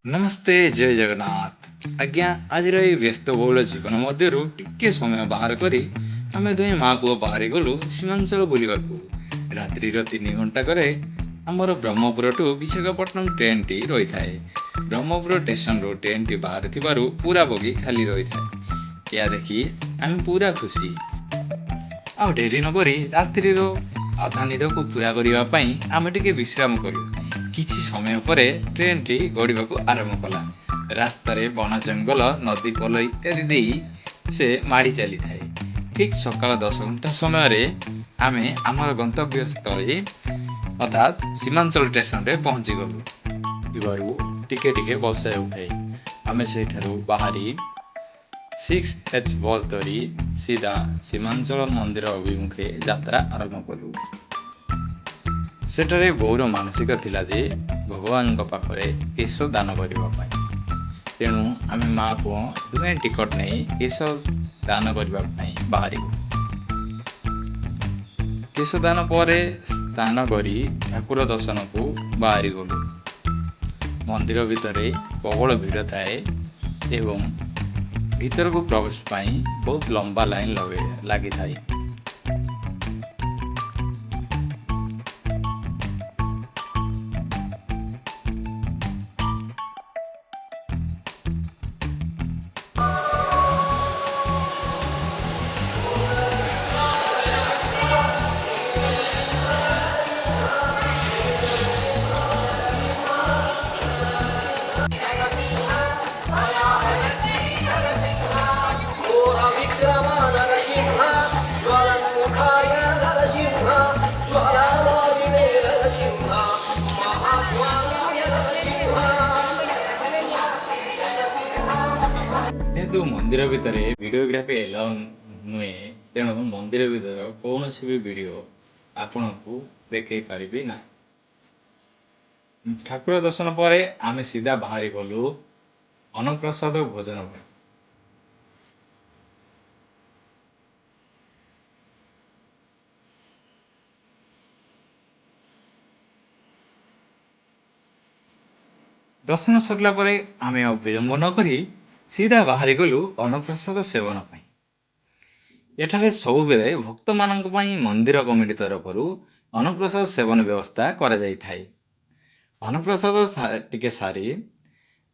नमस्ते जय जगन्नाथ आज्ञा आज व्यस्तबहुल जीवन मध्यरु टिके समय बाहर करी आमे दुई माँ पुओ बाहरी गलु सीमांचल बुलिबाकू रात्रि 3 घंटा करे आमर ब्रह्मपुर टू विशाखापट्टनम ट्रेन टी रही थाए। ब्रह्मपुर स्टेशन रो ट्रेन टी बाहर थिबारु पूरा बगी खाली रही थाए। या देखी आमे पूरा खुशी आ डेरी न करी रात्रि रो अधा निद को पूरा करिवा पई आमे टिके विश्राम करू। किछि समय परे ट्रेन टी गड़िबाकू आरंभ कला। रास्ता रे बन जंगल नदी पोल इत्यादि देई से माड़ी चली थाए। ठीक सकाल 10 घंटा समय रे आमे आमर गंतव्य स्थल अर्थात सीमांचल स्टेशन रे पहुंची गलु। टिके टिके बस उठाई आमे सेठारु बाहरी 6H बस धरी सीधा सीमांचल मंदिर अभिमुखे यात्रा आरंभ कलु। सेठारे बौर मानसिक थिला जे भगवान पाखरे केश दान करबा पई। तेणु आमे माँ पुओ दुए टिकट नहीं केश दान करबा पई बाहरी। केश दान परे स्नान करी ठाकुर दर्शन को बाहरी गलु। मंदिर भितरे प्रबल भीड़ थाए एवं भीतर को प्रवेश पाई बहुत लंबा लाइन लगी थाए। जेहेतु मंदिर भितर वीडियोग्राफी एलाउ नुहे तेणु मंदिर भीतर कौन भी वीडियो आपण को देखे पारि ना। ठाकुर दर्शन पर आमे सीधा बाहरी गलु अन्नप्रसाद भोजन पर। दर्शन सरला पर आमे विलंब न करी सीधा बाहरी गलु अन्नप्रसाद सेवन पाई। एठारे सब बेले भक्त मानक पई मंदिर कमिटी तरफरु अन्नप्रसाद सेवन व्यवस्था करा जाई थाए। अन्नप्रसाद टिके सारी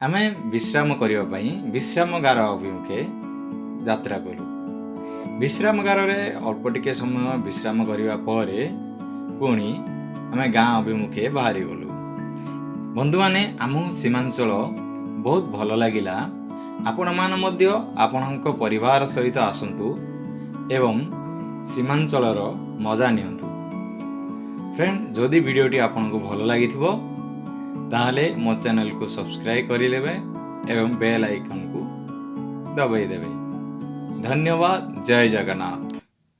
आमे विश्राम करिवा पई विश्रामगार अभिमुखे यात्रा कलु। विश्रामगार रे अल्प टिके समय विश्राम करिवा परे पुणी आमे गाँ अभिमुखे बाहरी गलु। बंधु माने आमु सीमांचल बहुत भल लागिला। आपण मान मध्य आपणक परिवार सहित आसंतु एवं सीमांचलर मजा नियंतु। फ्रेंड जदि वीडियोटी आपनको भल लागिथिबो ताहले मो चैनल को सब्सक्राइब करिलेबे एवं बेल आइकन को दबाई देबे। धन्यवाद। जय जगन्नाथ।